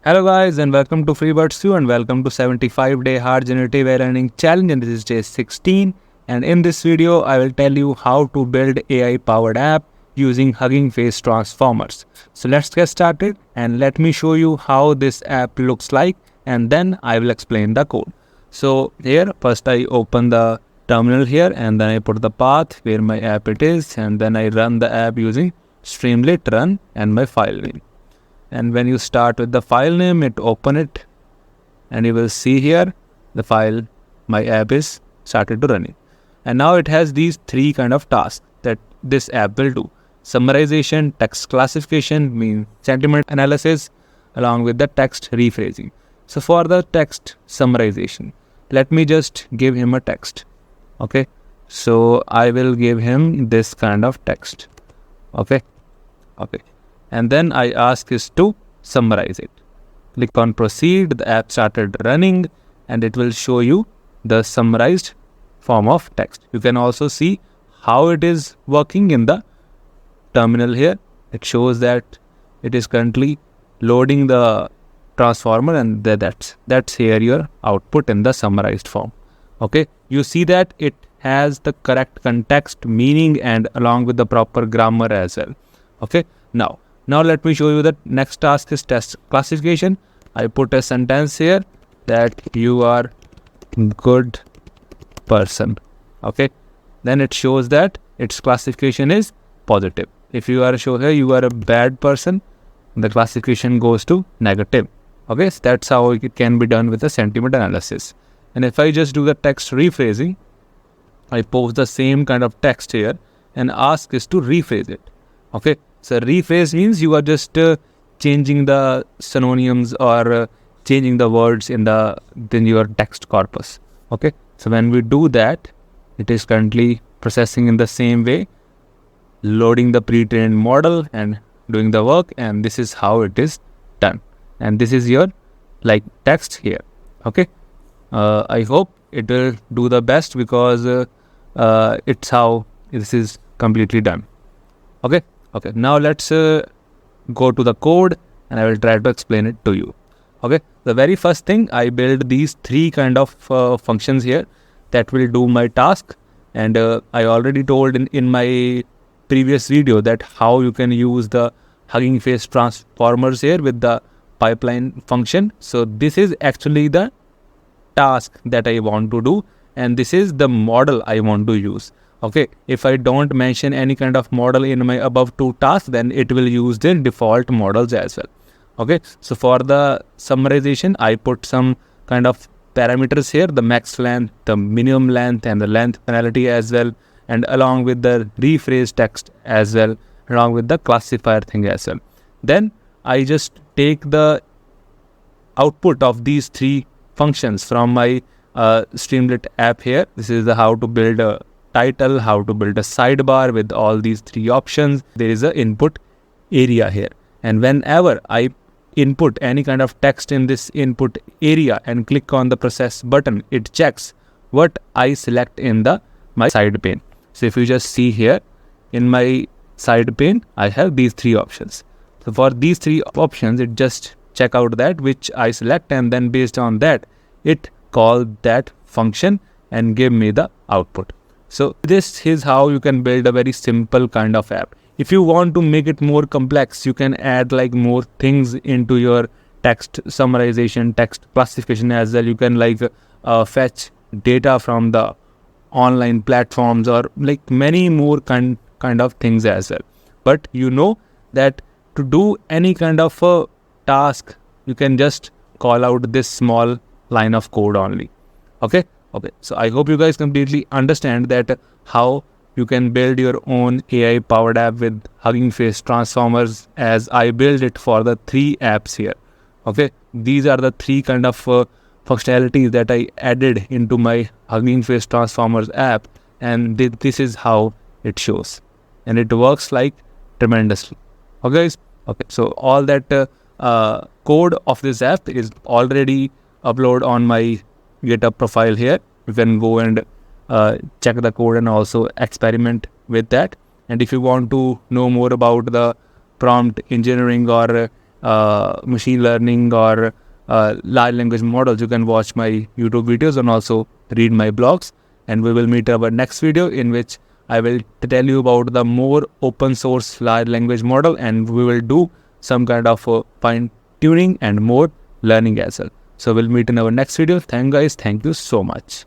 Hello guys and welcome to FreeBirds2 and welcome to 75-day Hard Generative AI Learning Challenge, and this is day 16, and in this video I will tell you how to build AI powered app using Hugging Face transformers. So let's get started and let me show you how this app looks like, and then I will explain the code. So here first I open the terminal here and then I put the path where my app it is, and then I run the app using Streamlit run and my file name. And when you start with the file name, open it and you will see here the file, my app is started to running. And now it has these three kind of tasks that this app will do: summarization, text classification, mean sentiment analysis, along with the text rephrasing. So for the text summarization, let me just give him a text. Okay, so I will give him this kind of text. Okay. And then I ask is to summarize it. Click on proceed, the app started running and it will show you the summarized form of text. You can also see how it is working in the terminal here. It shows that it is currently loading the transformer, and that's here your output in the summarized form. Okay, you see that it has the correct context, meaning, and along with the proper grammar as well. Okay, now let me show you the next task is text classification. I put a sentence here that you are good person. Okay, then it shows that its classification is positive. If you are show here you are a bad person, the classification goes to negative. Okay, so that's how it can be done with the sentiment analysis. And if I just do the text rephrasing, I post the same kind of text here and ask is to rephrase it. Okay, so rephrase means you are just changing the synonyms or changing the words in your text corpus. Okay, so when we do that, it is currently processing in the same way, loading the pre-trained model and doing the work, and this is how it is done. And this is your text here. Okay, I hope it will do the best because it's how this is completely done. Okay, now let's go to the code and I will try to explain it to you. Okay, the very first thing, I build these three kind of functions here that will do my task, and I already told in my previous video that how you can use the Hugging Face transformers here with the pipeline function. So this is actually the task that I want to do, and this is the model I want to use. Okay, if I don't mention any kind of model in my above two tasks, then it will use the default models as well. Okay, so for the summarization, I put some kind of parameters here, the max length, the minimum length, and the length penalty as well, and along with the rephrase text as well, along with the classifier thing as well. Then I just take the output of these three functions from my Streamlit app here. This is the how to build a title, how to build a sidebar with all these three options. There is a input area here, and whenever I input any kind of text in this input area and click on the process button, it checks what I select in my side pane. So if you just see here in my side pane, I have these three options. So for these three options, it just check out that which I select, and then based on that it call that function and give me the output. So this is how you can build a very simple kind of app. If you want to make it more complex, you can add more things into your text summarization, text classification as well. You can fetch data from the online platforms or many more kind of things as well. But you know that to do any kind of a task, you can just call out this small line of code only. Okay, so I hope you guys completely understand that how you can build your own AI powered app with Hugging Face transformers, as I build it for the three apps here. Okay, these are the three kind of functionalities that I added into my Hugging Face transformers app, and this is how it shows, and it works tremendously. Okay guys, so all that code of this app is already uploaded on my GitHub profile here. You can go and check the code and also experiment with that. And if you want to know more about the prompt engineering or machine learning or large language models, you can watch my YouTube videos and also read my blogs. And we will meet our next video, in which I will tell you about the more open source large language model, and we will do some kind of fine tuning and more learning as well. So we'll meet in our next video. Thank you guys. Thank you so much.